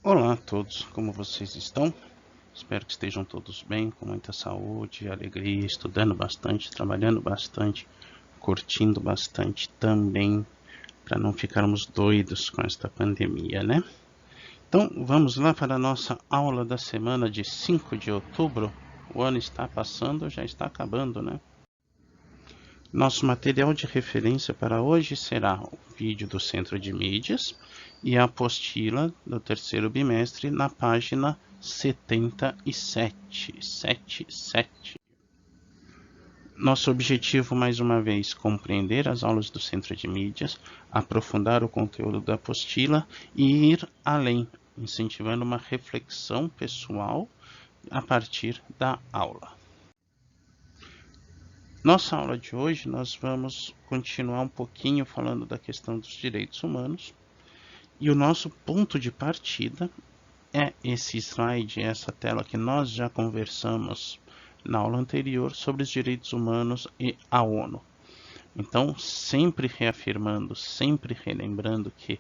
Olá a todos, como vocês estão? Espero que estejam todos bem, com muita saúde, alegria, estudando bastante, trabalhando bastante, curtindo bastante também, para não ficarmos doidos com esta pandemia, né? Então, vamos lá para a nossa aula da semana de 5 de outubro. O ano está passando, já está acabando, né? Nosso material de referência para hoje será o vídeo do Centro de Mídias e a apostila do terceiro bimestre na página 77. Nosso objetivo, mais uma vez, compreender as aulas do Centro de Mídias, aprofundar o conteúdo da apostila e ir além, incentivando uma reflexão pessoal a partir da aula. Nossa aula de hoje, nós vamos continuar um pouquinho falando da questão dos direitos humanos. E o nosso ponto de partida é esse slide, essa tela que nós já conversamos na aula anterior sobre os direitos humanos e a ONU. Então, sempre reafirmando, sempre relembrando que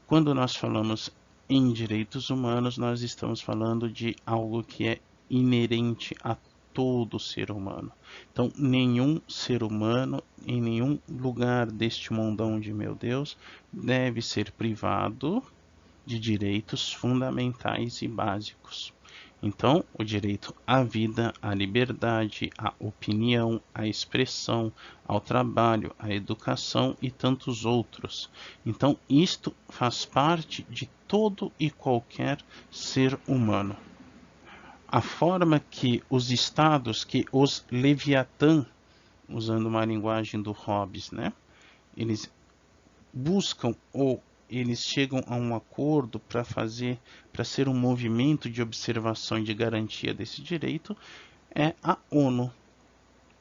quando nós falamos em direitos humanos, nós estamos falando de algo que é inerente a todo ser humano. Então, nenhum ser humano, em nenhum lugar deste mundão de meu Deus, deve ser privado de direitos fundamentais e básicos. Então, o direito à vida, à liberdade, à opinião, à expressão, ao trabalho, à educação e tantos outros. Então, isto faz parte de todo e qualquer ser humano. A forma que os estados, que os Leviatã, usando uma linguagem do Hobbes, né, eles buscam ou eles chegam a um acordo para ser um movimento de observação e de garantia desse direito, é a ONU.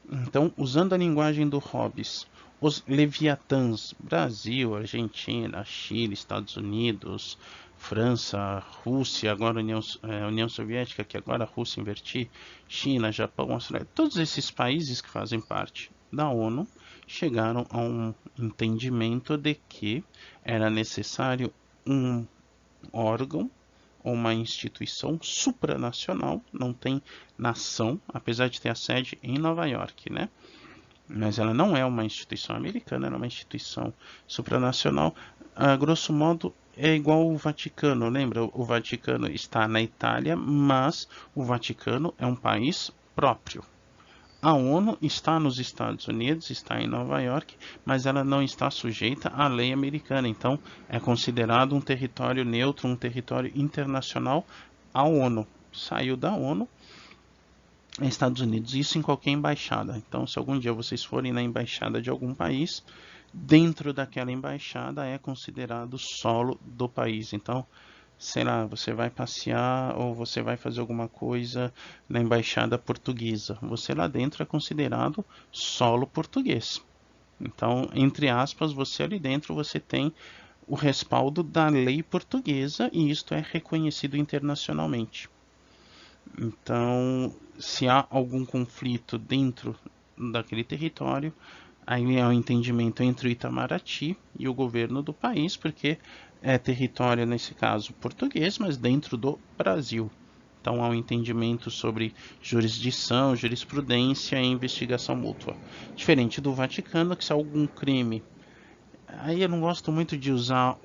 Então, usando a linguagem do Hobbes, os Leviatãs, Brasil, Argentina, Chile, Estados Unidos, França, Rússia, agora União Soviética, que agora a Rússia invertir, China, Japão, Austrália, todos esses países que fazem parte da ONU chegaram a um entendimento de que era necessário um órgão ou uma instituição supranacional, não tem nação, apesar de ter a sede em Nova York, né? Mas ela não é uma instituição americana, ela é uma instituição supranacional. A grosso modo, é igual o Vaticano, lembra? O Vaticano está na Itália, mas o Vaticano é um país próprio. A ONU está nos Estados Unidos, está em Nova York, mas ela não está sujeita à lei americana. Então, é considerado um território neutro, um território internacional. A ONU saiu da ONU, Estados Unidos, isso em qualquer embaixada. Então, se algum dia vocês forem na embaixada de algum país, dentro daquela embaixada é considerado solo do país. Então, sei lá, você vai passear ou você vai fazer alguma coisa na embaixada portuguesa. Você lá dentro é considerado solo português. Então, entre aspas, você ali dentro você tem o respaldo da lei portuguesa e isto é reconhecido internacionalmente. Então, se há algum conflito dentro daquele território, aí é o entendimento entre o Itamaraty e o governo do país, porque é território, nesse caso, português, mas dentro do Brasil. Então há um entendimento sobre jurisdição, jurisprudência e investigação mútua. Diferente do Vaticano, que se há algum crime. Aí eu não gosto muito de usar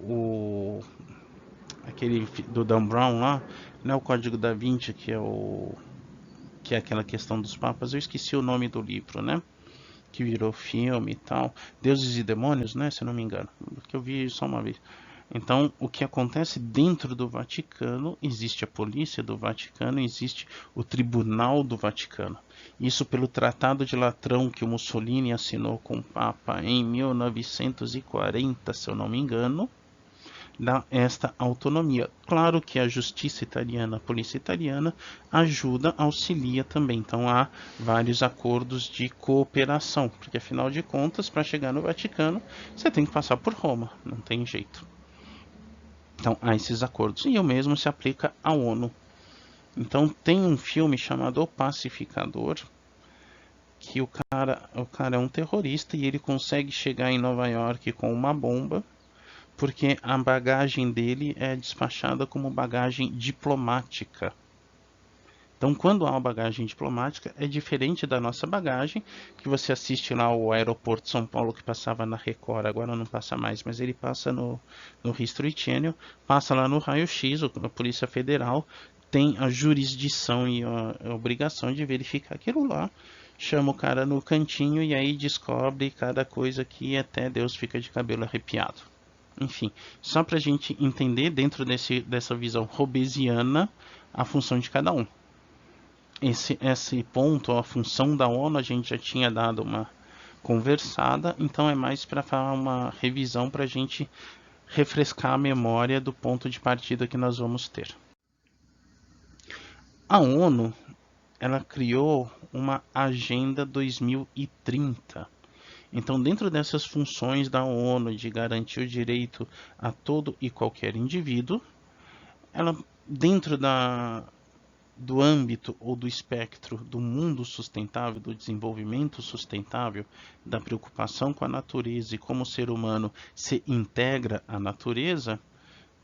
aquele do Dan Brown lá, não é o Código da Vinci, que é aquela questão dos papas. Eu esqueci o nome do livro, né? Que virou filme e tal. Deuses e Demônios, né? Se eu não me engano. Que eu vi só uma vez. Então, o que acontece dentro do Vaticano, existe a polícia do Vaticano, existe o Tribunal do Vaticano. Isso pelo Tratado de Latrão que o Mussolini assinou com o Papa em 1940, se eu não me engano, dá esta autonomia. Claro que a justiça italiana, a polícia italiana ajuda, auxilia também. Então há vários acordos de cooperação, porque afinal de contas, para chegar no Vaticano, você tem que passar por Roma, não tem jeito. Então há esses acordos. E o mesmo se aplica à ONU. Então tem um filme chamado O Pacificador, que o cara é um terrorista e ele consegue chegar em Nova York com uma bomba, porque a bagagem dele é despachada como bagagem diplomática. Então, quando há uma bagagem diplomática, é diferente da nossa bagagem, que você assiste lá o aeroporto de São Paulo, que passava na Record, agora não passa mais, mas ele passa no History Channel, passa lá no raio-x, a Polícia Federal tem a jurisdição e a obrigação de verificar aquilo lá, chama o cara no cantinho e aí descobre cada coisa que até Deus fica de cabelo arrepiado. Enfim, só para a gente entender dentro dessa visão robesiana a função de cada um. Esse ponto, a função da ONU, a gente já tinha dado uma conversada, então é mais para falar uma revisão para a gente refrescar a memória do ponto de partida que nós vamos ter. A ONU, ela criou uma Agenda 2030. Então, dentro dessas funções da ONU de garantir o direito a todo e qualquer indivíduo, ela, dentro do âmbito ou do espectro do mundo sustentável, do desenvolvimento sustentável, da preocupação com a natureza e como o ser humano se integra à natureza,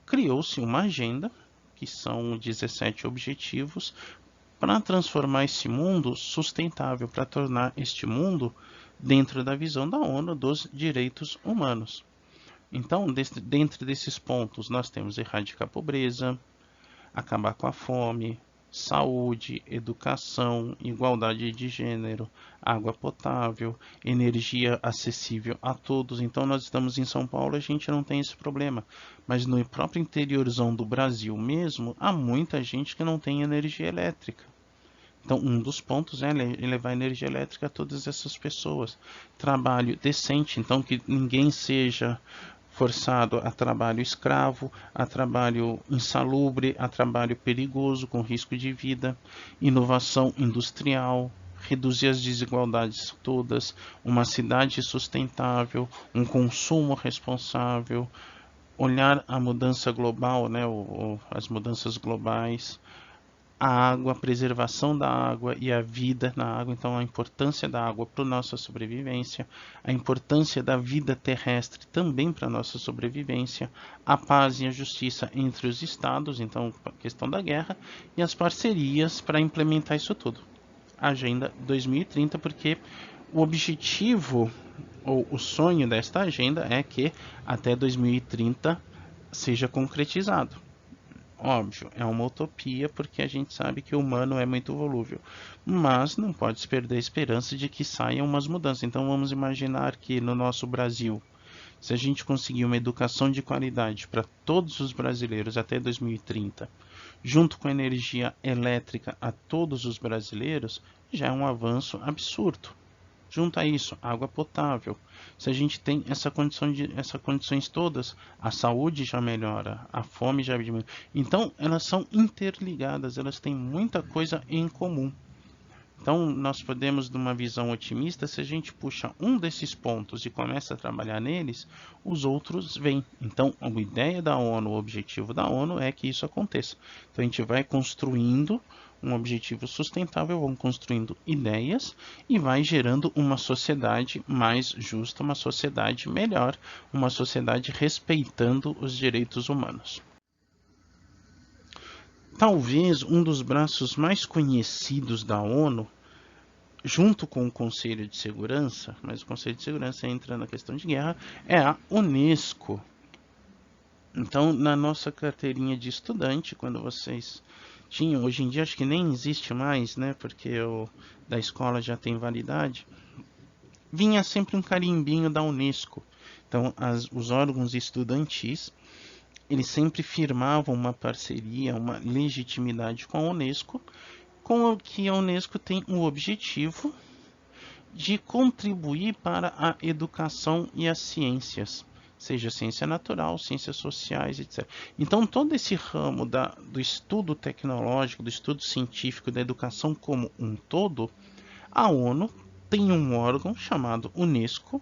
criou-se uma agenda, que são 17 objetivos, para transformar esse mundo sustentável, para tornar este mundo dentro da visão da ONU dos direitos humanos. Então, dentro desses pontos, nós temos erradicar a pobreza, acabar com a fome, saúde, educação, igualdade de gênero, água potável, energia acessível a todos. Então nós estamos em São Paulo, a gente não tem esse problema, mas no próprio interiorzão do Brasil mesmo, há muita gente que não tem energia elétrica. Então, um dos pontos é levar energia elétrica a todas essas pessoas. Trabalho decente, então que ninguém seja forçado a trabalho escravo, a trabalho insalubre, a trabalho perigoso, com risco de vida, inovação industrial, reduzir as desigualdades todas, uma cidade sustentável, um consumo responsável, olhar a mudança global, né, as mudanças globais, a água, a preservação da água e a vida na água, então a importância da água para a nossa sobrevivência, a importância da vida terrestre também para a nossa sobrevivência, a paz e a justiça entre os estados, então a questão da guerra, e as parcerias para implementar isso tudo. Agenda 2030, porque o objetivo ou o sonho desta agenda é que até 2030 seja concretizado. Óbvio, é uma utopia porque a gente sabe que o humano é muito volúvel, mas não pode se perder a esperança de que saiam umas mudanças. Então vamos imaginar que no nosso Brasil, se a gente conseguir uma educação de qualidade para todos os brasileiros até 2030, junto com a energia elétrica a todos os brasileiros, já é um avanço absurdo. Junto a isso, água potável. Se a gente tem essas condições todas, a saúde já melhora, a fome já diminui. Então, elas são interligadas, elas têm muita coisa em comum. Então, nós podemos, numa visão otimista, se a gente puxa um desses pontos e começa a trabalhar neles, os outros vêm. Então, a ideia da ONU, o objetivo da ONU é que isso aconteça. Então, a gente vai construindo um objetivo sustentável, vão construindo ideias e vai gerando uma sociedade mais justa, uma sociedade melhor, uma sociedade respeitando os direitos humanos. Talvez um dos braços mais conhecidos da ONU, junto com o Conselho de Segurança, mas o Conselho de Segurança entra na questão de guerra, é a Unesco. Então, na nossa carteirinha de estudante, quando vocês tinham, hoje em dia acho que nem existe mais, né, porque o da escola já tem validade, vinha sempre um carimbinho da Unesco. Então, os órgãos estudantis, eles sempre firmavam uma parceria, uma legitimidade com a Unesco, com o que a Unesco tem o objetivo de contribuir para a educação e as ciências, seja ciência natural, ciências sociais, etc. Então, todo esse ramo do estudo tecnológico, do estudo científico, da educação como um todo, a ONU tem um órgão chamado Unesco,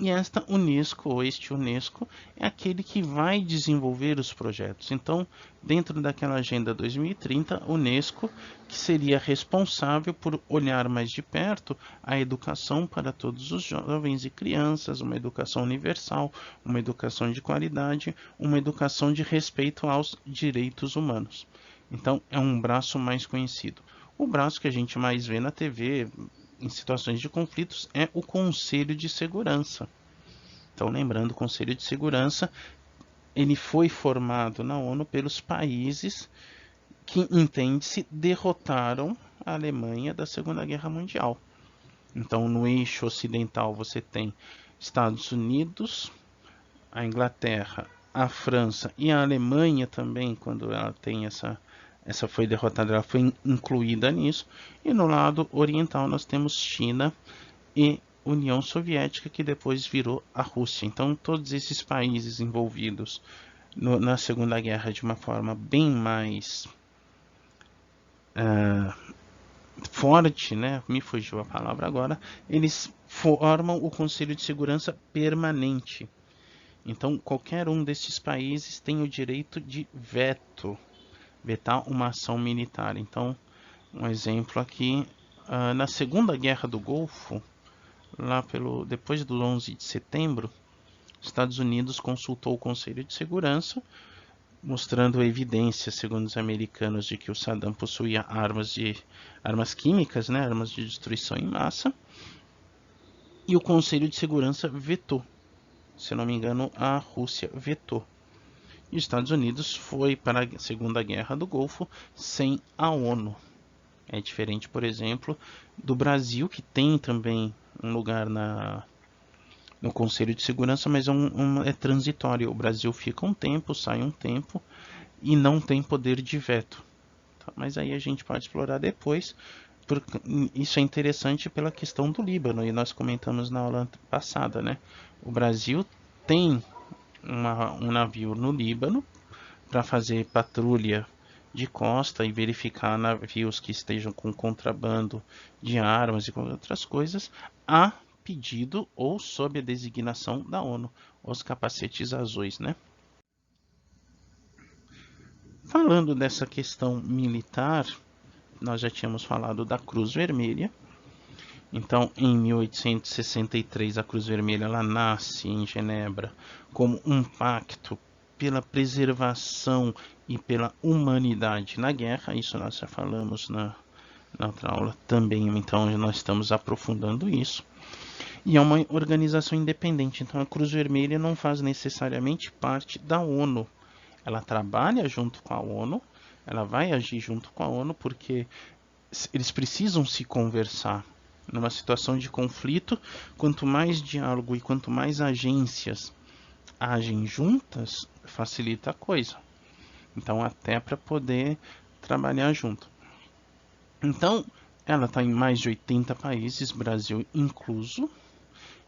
E esta Unesco, ou este Unesco, é aquele que vai desenvolver os projetos. Então, dentro daquela Agenda 2030, Unesco, que seria responsável por olhar mais de perto a educação para todos os jovens e crianças, uma educação universal, uma educação de qualidade, uma educação de respeito aos direitos humanos. Então, é um braço mais conhecido. O braço que a gente mais vê na TV, em situações de conflitos, é o Conselho de Segurança. Então, lembrando, o Conselho de Segurança, ele foi formado na ONU pelos países que, entende-se, derrotaram a Alemanha da Segunda Guerra Mundial. Então, no eixo ocidental, você tem Estados Unidos, a Inglaterra, a França e a Alemanha também, quando ela tem essa foi derrotada, ela foi incluída nisso. E no lado oriental nós temos China e União Soviética, que depois virou a Rússia. Então todos esses países envolvidos na Segunda Guerra de uma forma bem mais forte, né? Me fugiu a palavra agora. Eles formam o Conselho de Segurança Permanente. Então qualquer um desses países tem o direito de vetar uma ação militar. Então, um exemplo aqui, na Segunda Guerra do Golfo, depois do 11 de setembro, os Estados Unidos consultou o Conselho de Segurança, mostrando evidências, segundo os americanos, de que o Saddam possuía armas químicas, né, armas de destruição em massa, e o Conselho de Segurança vetou. Se não me engano, a Rússia vetou. E os Estados Unidos foi para a Segunda Guerra do Golfo sem a ONU. É diferente, por exemplo, do Brasil, que tem também um lugar no Conselho de Segurança, mas é transitório. O Brasil fica um tempo, sai um tempo e não tem poder de veto. Tá? Mas aí a gente pode explorar depois. Isso é interessante pela questão do Líbano, e nós comentamos na aula passada, né? O Brasil tem um navio no Líbano para fazer patrulha de costa e verificar navios que estejam com contrabando de armas e com outras coisas, a pedido ou sob a designação da ONU, os capacetes azuis, né? Falando dessa questão militar, nós já tínhamos falado da Cruz Vermelha. Então, em 1863, a Cruz Vermelha ela nasce em Genebra como um pacto pela preservação e pela humanidade na guerra. Isso nós já falamos na outra aula também, então nós estamos aprofundando isso. E é uma organização independente, então a Cruz Vermelha não faz necessariamente parte da ONU. Ela trabalha junto com a ONU, ela vai agir junto com a ONU, porque eles precisam se conversar. Numa situação de conflito, quanto mais diálogo e quanto mais agências agem juntas, facilita a coisa. Então, até para poder trabalhar junto. Então, ela está em mais de 80 países, Brasil incluso.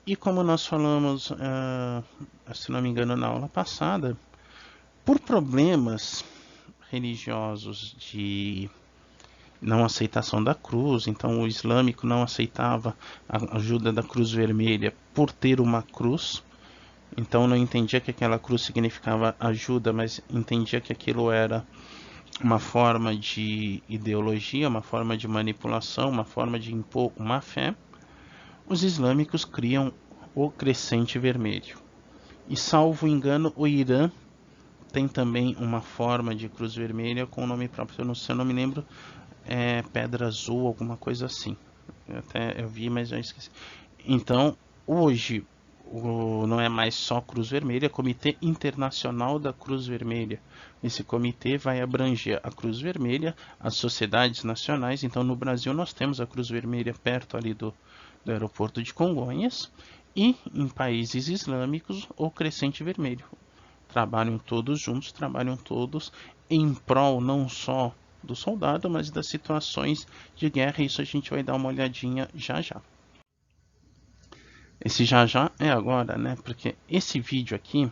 E como nós falamos, se não me engano, na aula passada, por problemas religiosos de não aceitação da cruz, então o islâmico não aceitava a ajuda da Cruz Vermelha por ter uma cruz, então não entendia que aquela cruz significava ajuda, mas entendia que aquilo era uma forma de ideologia, uma forma de manipulação, uma forma de impor uma fé. Os islâmicos criam o Crescente Vermelho. E salvo engano, o Irã tem também uma forma de cruz vermelha com o nome próprio, se eu não me lembro, Pedra Azul, alguma coisa assim. Eu vi, mas já esqueci. Então, hoje, não é mais só Cruz Vermelha, é Comitê Internacional da Cruz Vermelha. Esse comitê vai abranger a Cruz Vermelha, as sociedades nacionais. Então, no Brasil, nós temos a Cruz Vermelha perto ali do aeroporto de Congonhas. E em países islâmicos, o Crescente Vermelho. Trabalham todos juntos, trabalham todos em prol não só do soldado, mas das situações de guerra. Isso a gente vai dar uma olhadinha já já. Esse já já é agora, né? Porque esse vídeo aqui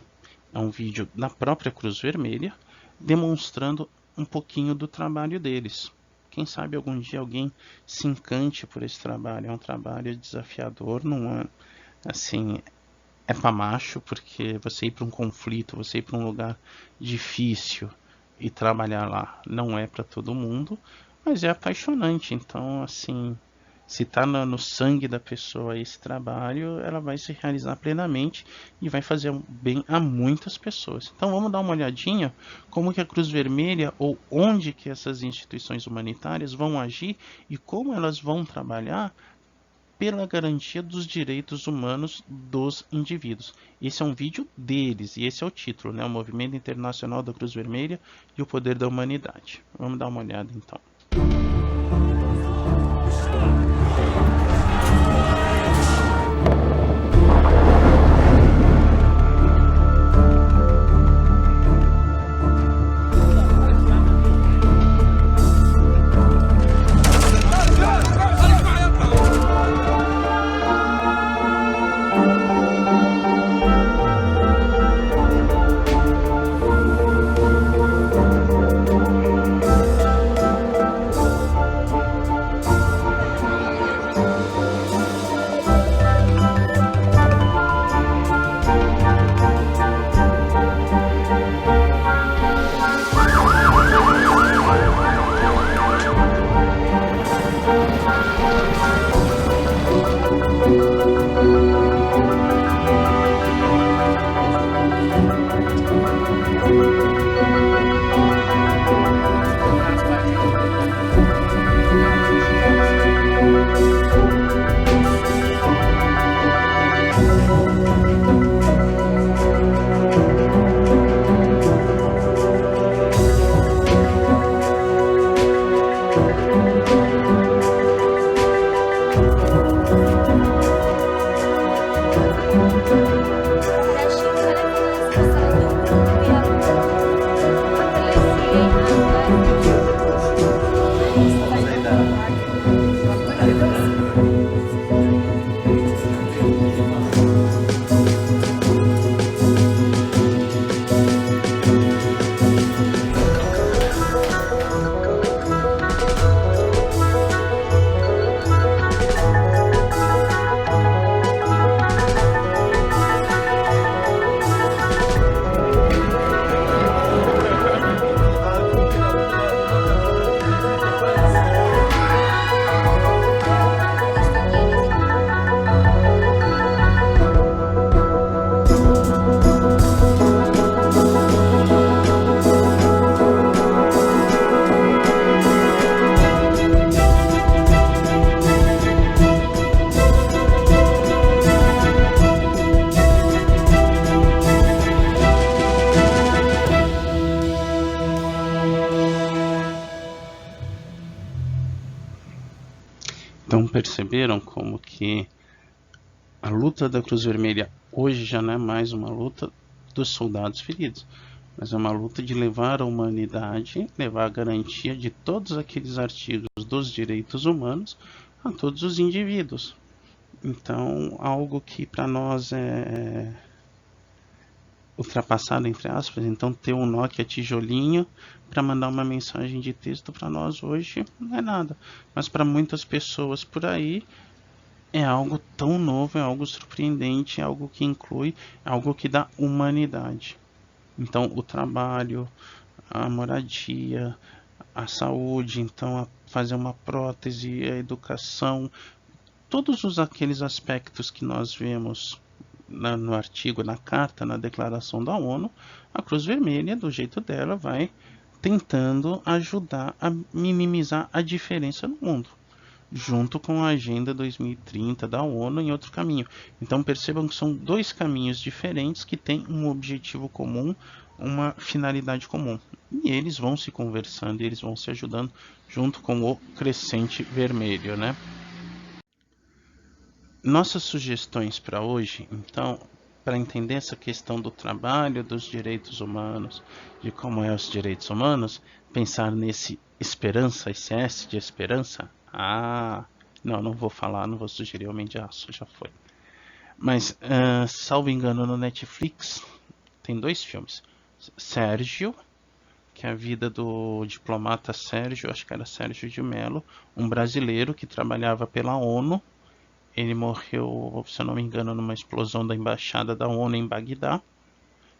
é um vídeo da própria Cruz Vermelha, demonstrando um pouquinho do trabalho deles. Quem sabe algum dia alguém se encante por esse trabalho. É um trabalho desafiador, não é assim, é para macho, porque você ir para um conflito, você ir para um lugar difícil e trabalhar lá não é para todo mundo, mas é apaixonante. Então, assim, se está no sangue da pessoa esse trabalho, ela vai se realizar plenamente e vai fazer bem a muitas pessoas. Então vamos dar uma olhadinha como que a Cruz Vermelha ou onde que essas instituições humanitárias vão agir e como elas vão trabalhar pela garantia dos direitos humanos dos indivíduos. Esse é um vídeo deles e esse é o título, né? O Movimento Internacional da Cruz Vermelha e o Poder da Humanidade. Vamos dar uma olhada então. Então perceberam como que a luta da Cruz Vermelha hoje já não é mais uma luta dos soldados feridos, mas é uma luta de levar a humanidade, levar a garantia de todos aqueles artigos dos direitos humanos a todos os indivíduos. Então, algo que para nós é ultrapassado, entre aspas, então ter um Nokia tijolinho para mandar uma mensagem de texto para nós hoje não é nada, mas para muitas pessoas por aí é algo tão novo, é algo surpreendente, é algo que inclui, é algo que dá humanidade. Então o trabalho, a moradia, a saúde, então a fazer uma prótese, a educação, todos aqueles aspectos que nós vemos no artigo, na carta, na declaração da ONU, a Cruz Vermelha, do jeito dela, vai tentando ajudar a minimizar a diferença no mundo, junto com a Agenda 2030 da ONU em outro caminho. Então percebam que são dois caminhos diferentes que têm um objetivo comum, uma finalidade comum. E eles vão se conversando, e eles vão se ajudando junto com o crescente vermelho, né? Nossas sugestões para hoje, então, para entender essa questão do trabalho, dos direitos humanos, de como é os direitos humanos, pensar nesse esperança, esse S de esperança. Não vou falar, não vou sugerir Homem de Aço, já foi. Mas, salvo engano, no Netflix tem dois filmes. Sérgio, que é a vida do diplomata Sérgio, acho que era Sérgio de Mello, um brasileiro que trabalhava pela ONU Ele morreu, se eu não me engano, numa explosão da embaixada da ONU em Bagdá.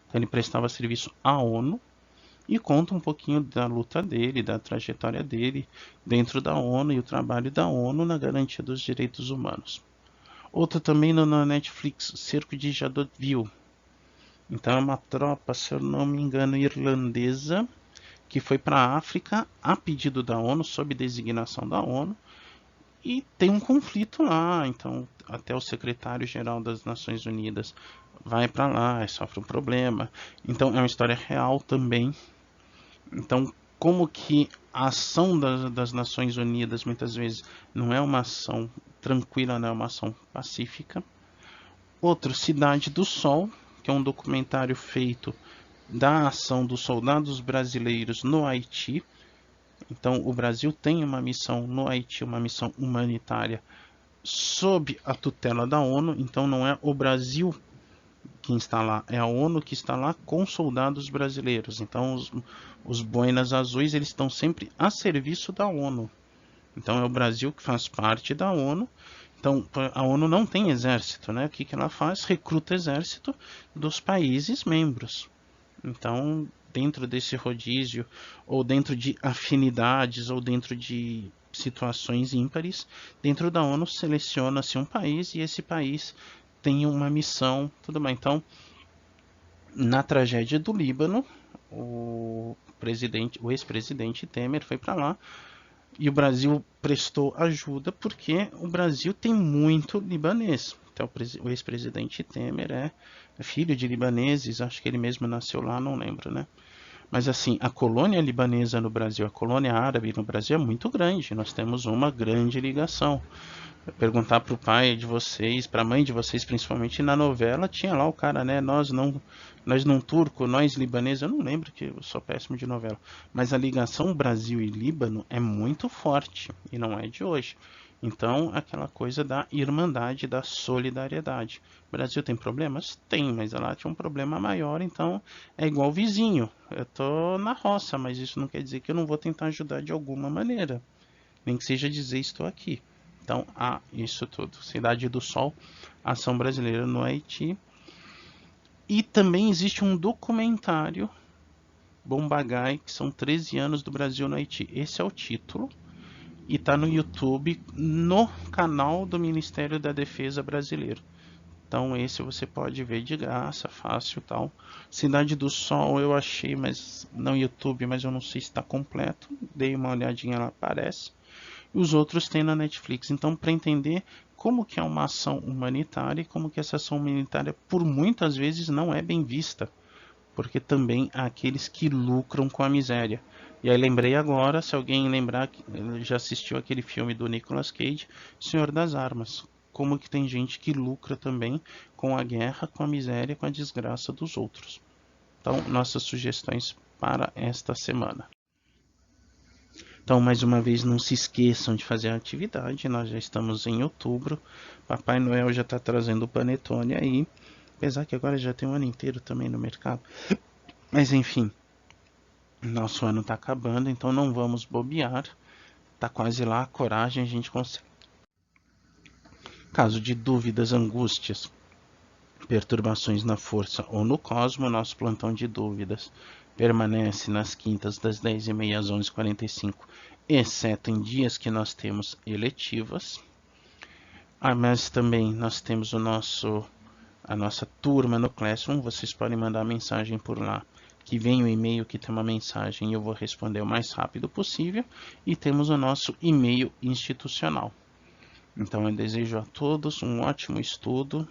Então ele prestava serviço à ONU e conta um pouquinho da luta dele, da trajetória dele dentro da ONU e o trabalho da ONU na garantia dos direitos humanos. Outro também na Netflix, Cerco de Jadoville. Então é uma tropa, se eu não me engano, irlandesa, que foi para a África a pedido da ONU, sob designação da ONU, e tem um conflito lá. Então até o secretário-geral das Nações Unidas vai para lá e sofre um problema. Então é uma história real também. Então, como que a ação das Nações Unidas muitas vezes não é uma ação tranquila, não é uma ação pacífica. Outro, Cidade do Sol, que é um documentário feito da ação dos soldados brasileiros no Haiti. Então, o Brasil tem uma missão no Haiti, uma missão humanitária sob a tutela da ONU. Então, não é o Brasil quem está lá, é a ONU que está lá com soldados brasileiros. Então, os boinas azuis, eles estão sempre a serviço da ONU. Então, é o Brasil que faz parte da ONU. Então, a ONU não tem exército, né? O que ela faz? Recruta exército dos países membros. Então, dentro desse rodízio, ou dentro de afinidades, ou dentro de situações ímpares, dentro da ONU seleciona-se um país e esse país tem uma missão, tudo bem. Então, na tragédia do Líbano, o ex-presidente Temer foi para lá e o Brasil prestou ajuda porque o Brasil tem muito libanês. Então, o ex-presidente Temer é filho de libaneses, acho que ele mesmo nasceu lá, não lembro, né? Mas assim, a colônia libanesa no Brasil, a colônia árabe no Brasil é muito grande. Nós temos uma grande ligação. Perguntar para o pai de vocês, para a mãe de vocês, principalmente na novela, tinha lá o cara, né? Nós não turco, nós libaneses, eu não lembro que eu sou péssimo de novela, mas a ligação Brasil e Líbano é muito forte e não é de hoje. Então, aquela coisa da irmandade, da solidariedade. O Brasil tem problemas? Tem, mas lá tinha um problema maior, então é igual vizinho. Eu tô na roça, mas isso não quer dizer que eu não vou tentar ajudar de alguma maneira. Nem que seja dizer estou aqui. Então, há isso tudo. Cidade do Sol, ação brasileira no Haiti. E também existe um documentário, Bombagai, que são 13 anos do Brasil no Haiti. Esse é o título. E está no YouTube, no canal do Ministério da Defesa brasileiro. Então, esse você pode ver de graça, fácil e tal. Cidade do Sol eu achei, mas no YouTube, mas eu não sei se está completo. Dei uma olhadinha lá, aparece. Os outros tem na Netflix. Então, para entender como que é uma ação humanitária e como que essa ação humanitária, por muitas vezes, não é bem vista, porque também há aqueles que lucram com a miséria. E aí lembrei agora, se alguém lembrar, já assistiu aquele filme do Nicolas Cage, Senhor das Armas. Como que tem gente que lucra também com a guerra, com a miséria, com a desgraça dos outros. Então, nossas sugestões para esta semana. Então, mais uma vez, não se esqueçam de fazer a atividade. Nós já estamos em outubro. Papai Noel já está trazendo o panetone aí. Apesar que agora já tem um ano inteiro também no mercado. Mas enfim, nosso ano está acabando, então não vamos bobear. Está quase lá, coragem, a gente consegue. Caso de dúvidas, angústias, perturbações na força ou no cosmo, nosso plantão de dúvidas permanece nas quintas das 10h30 às 11h45, exceto em dias que nós temos eletivas. Mas também nós temos a nossa turma no Classroom, vocês podem mandar mensagem por lá, que vem o e-mail que tem uma mensagem e eu vou responder o mais rápido possível. E temos o nosso e-mail institucional. Então eu desejo a todos um ótimo estudo,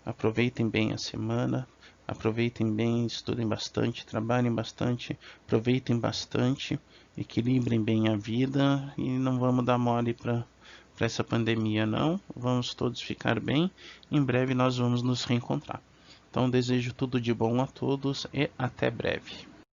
aproveitem bem a semana, aproveitem bem, estudem bastante, trabalhem bastante, aproveitem bastante, equilibrem bem a vida e não vamos dar mole para essa pandemia não, vamos todos ficar bem, em breve nós vamos nos reencontrar. Então desejo tudo de bom a todos e até breve.